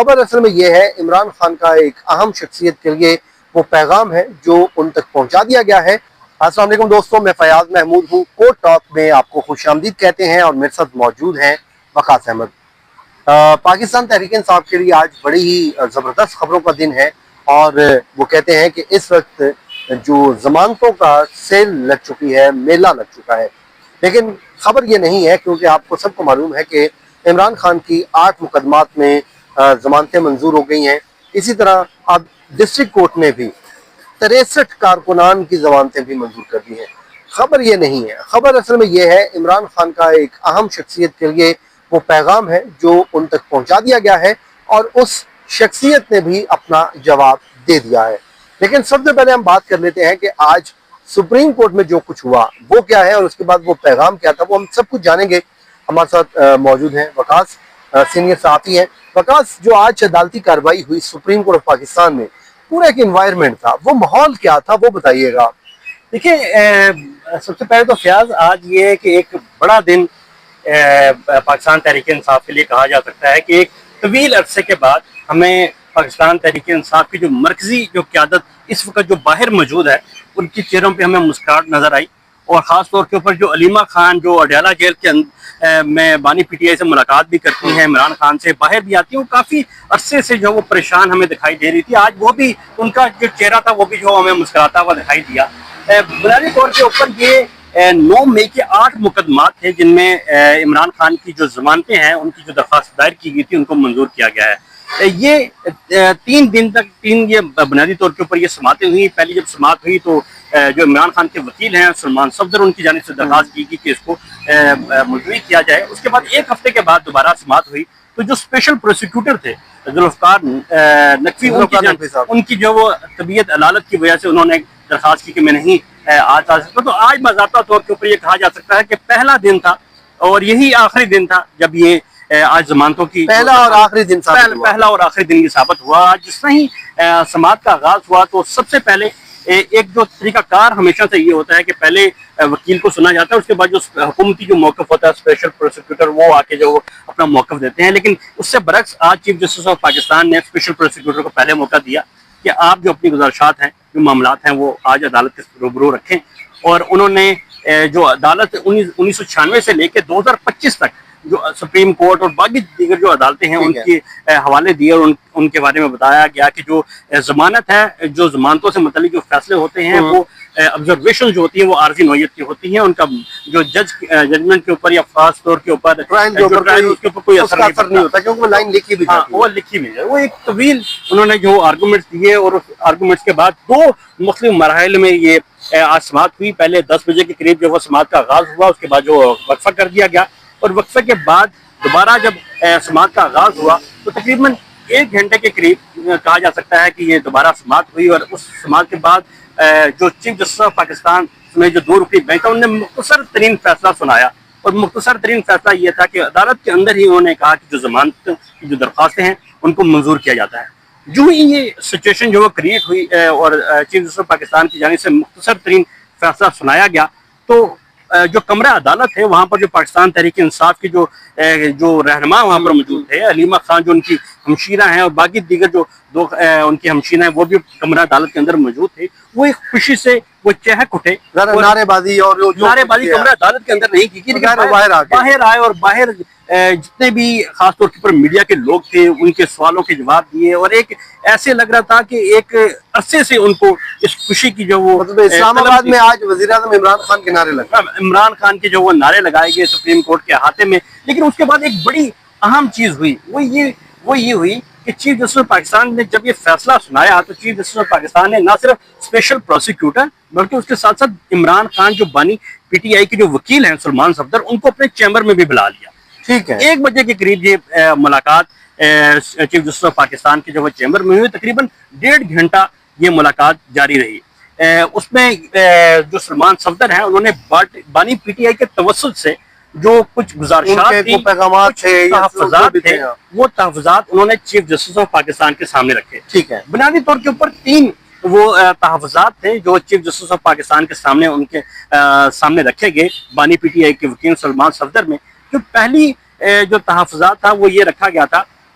خبر اصل میں یہ ہے عمران خان کا ایک اہم شخصیت کے لیے وہ پیغام ہے جو ان تک پہنچا دیا گیا ہے۔ السلام علیکم دوستوں، میں فیاض محمود ہوں۔ کوٹ ٹاک میں آپ کو خوش آمدید کہتے ہیں اور میرے ساتھ موجود ہیں وقاص احمد۔ پاکستان تحریک انصاف کے لیے آج بڑی ہی زبردست خبروں کا دن ہے، اور وہ کہتے ہیں کہ اس وقت جو ضمانتوں کا سیل لگ چکی ہے، میلہ لگ چکا ہے، لیکن خبر یہ نہیں ہے کیونکہ آپ کو سب کو معلوم ہے کہ عمران خان کی 8 مقدمات میں ضمانتیں منظور ہو گئی ہیں۔ اسی طرح اب ڈسٹرکٹ کورٹ نے بھی 63 کارکنان کی ضمانتیں بھی منظور کر دی ہیں۔ خبر یہ نہیں ہے، خبر اصل میں یہ ہے عمران خان کا ایک اہم شخصیت کے لیے وہ پیغام ہے جو ان تک پہنچا دیا گیا ہے، اور اس شخصیت نے بھی اپنا جواب دے دیا ہے۔ لیکن سب سے پہلے ہم بات کر لیتے ہیں کہ آج سپریم کورٹ میں جو کچھ ہوا وہ کیا ہے، اور اس کے بعد وہ پیغام کیا تھا، وہ ہم سب کچھ جانیں گے۔ ہمارے ساتھ موجود ہیں وقاص، سینئر صحافی ہیں۔ وقاص، جو آج عدالتی کارروائی ہوئی سپریم کورٹ آف پاکستان میں، پورا ایک انوائرمنٹ تھا، وہ ماحول کیا تھا، وہ بتائیے گا۔ دیکھیں، سب سے پہلے تو فیاض، آج یہ ہے کہ ایک بڑا دن پاکستان تحریک انصاف کے لیے کہا جا سکتا ہے کہ ایک طویل عرصے کے بعد ہمیں پاکستان تحریک انصاف کی جو مرکزی جو قیادت اس وقت جو باہر موجود ہے، ان کی چہروں پہ ہمیں مسکراہٹ نظر آئی، اور خاص طور کے اوپر جو علیمہ خان جو اڈیالہ جیل کے میں بانی پی ٹی آئی سے ملاقات بھی کرتی ہیں، عمران خان سے باہر بھی آتی ہیں، وہ کافی عرصے سے جو وہ پریشان ہمیں دکھائی دے رہی تھی، آج وہ بھی ان کا جو چہرہ تھا وہ بھی جو ہمیں مسکراتا ہوا دکھائی دیا۔ بنیادی طور کے اوپر یہ 9 مئی کے 8 مقدمات تھے جن میں عمران خان کی جو ضمانتیں ہیں، ان کی جو درخواست دائر کی گئی تھی، ان کو منظور کیا گیا ہے۔ یہ 3 دن تک یہ بنیادی طور کے اوپر یہ سماعتیں ہوئی۔ پہلی جب سماعت ہوئی تو جو عمران خان کے وکیل ہیں سلمان صفدر، ان کی جانب سے درخواست کی گئی کہ اس کو ملتوی کیا جائے۔ اس کے بعد 1 ہفتے کے بعد دوبارہ سماعت ہوئی تو جو اسپیشل پروسیکیوٹر تھے ذوالفقار نقوی، ان کی جو وہ طبیعت علالت کی وجہ سے انہوں نے درخواست کی کہ میں نہیں آ سکتا، تو آج باضابطہ طور کے اوپر یہ کہا جا سکتا ہے کہ پہلا دن تھا اور یہی آخری دن تھا جب یہ آج ضمانتوں کی پہلا اور آخری دن یہ ثابت ہوا۔ آج جس طرح ہی سماعت کا آغاز ہوا تو سب سے پہلے ایک جو طریقہ کار ہمیشہ سے یہ ہوتا ہے کہ پہلے وکیل کو سنا جاتا ہے، اس کے بعد جو حکومتی جو موقف ہوتا ہے اسپیشل پروسیکیوٹر وہ آ کے جو اپنا موقف دیتے ہیں، لیکن اس سے برعکس آج چیف جسٹس آف پاکستان نے اسپیشل پروسیکیوٹر کو پہلے موقع دیا کہ آپ جو اپنی گزارشات ہیں، جو معاملات ہیں، وہ آج عدالت کے روبرو رکھیں۔ اور انہوں نے جو عدالت 1996 سے لے کے 2025 تک جو سپریم کورٹ اور باقی دیگر جو عدالتیں ہیں ان کے حوالے دیے، اور ان کے بارے میں بتایا گیا کہ جو ضمانت ہے، جو ضمانتوں سے متعلق جو فیصلے ہوتے ہیں، وہ آبزرویشن جو ہوتی ہیں وہ عارضی نوعیت کی ہوتی ہیں، ان کا جو ججمنٹ کے اوپر یا خاص طور کے اوپر کوئی اثر نہیں ہوتا، کیونکہ وہ لائن لکھی بھی ہے۔ وہ ایک طویل انہوں نے جو آرگومنٹس دیے، اور اس آرگومنٹس کے بعد 2 مختلف مراحل میں یہ آج سماعت ہوئی۔ پہلے 10 بجے کے قریب جب وہ سماعت کا آغاز ہوا، اس کے بعد جو وقفہ کر دیا گیا، اور وقفے کے بعد دوبارہ جب سماعت کا آغاز ہوا تو تقریباً 1 گھنٹے کے قریب کہا جا سکتا ہے کہ یہ دوبارہ سماعت ہوئی۔ اور اس سماعت کے بعد جو چیف جسٹس آف پاکستان میں جو 2 رکنی بینچ تھا، انہوں نے مختصر ترین فیصلہ سنایا، اور مختصر ترین فیصلہ یہ تھا کہ عدالت کے اندر ہی انہوں نے کہا کہ جو ضمانت کی جو درخواستیں ہیں ان کو منظور کیا جاتا ہے۔ جو ہی یہ سچویشن جو وہ کریٹ ہوئی اور چیف جسٹس آف پاکستان کی جانب سے مختصر ترین فیصلہ سنایا گیا، تو جو کمرہ عدالت ہے وہاں پر جو پاکستان تحریک انصاف کی جو رہنما وہاں پر موجود تھے، علیمہ خان جو ان کی ہمشیرہ ہیں، اور باقی دیگر جو 2 ان کی ہمشیرہ ہیں، وہ بھی کمرہ عدالت کے اندر موجود تھے۔ وہ ایک خوشی سے وہ چہک اٹھے، نعرے بازی کمرہ عدالت کے اندر نہیں کی، لیکن باہر آئے، اور باہر جتنے بھی خاص طور پر میڈیا کے لوگ تھے ان کے سوالوں کے جواب دیے، اور ایک ایسے لگ رہا تھا کہ ایک عرصے سے ان کو اس خوشی کی جو وہ اسلام آباد میں آج وزیر اعظم عمران خان کے نعرے لگے، عمران خان کے جو وہ نعرے لگائے گئے سپریم کورٹ کے احاطے میں۔ لیکن اس کے بعد ایک بڑی اہم چیز ہوئی، وہ یہ ہوئی کہ چیف جسٹس آف پاکستان نے جب یہ فیصلہ سنایا تو چیف جسٹس آف پاکستان نے نہ صرف اسپیشل پروسیکیوٹر بلکہ اس کے ساتھ ساتھ عمران خان جو بانی پی ٹی آئی کے جو وکیل ہیں سلمان صفدر، ان کو اپنے چیمبر میں بھی بلا لیا۔ ٹھیک ہے، 1 بجے کے قریب یہ ملاقات چیف جسٹس آف پاکستان کے جو چیمبر میں ہوئی، تقریباً 1.5 گھنٹہ یہ ملاقات جاری رہی۔ اس میں جو سلمان صفدر ہیں انہوں نے بانی پی ٹی آئی کے توسط سے جو کچھ گزارشات تھیں، پیغامات تھے، وہ تحفظات انہوں نے چیف جسٹس آف پاکستان کے سامنے رکھے۔ ٹھیک ہے، بنیادی طور کے اوپر 3 وہ تحفظات تھے جو چیف جسٹس آف پاکستان کے سامنے ان کے سامنے رکھے گئے بانی پی ٹی آئی کے وکیل سلمان صفدر میں۔ جو پہلی جو تحفظات تھا وہ یہ رکھا گیا تھا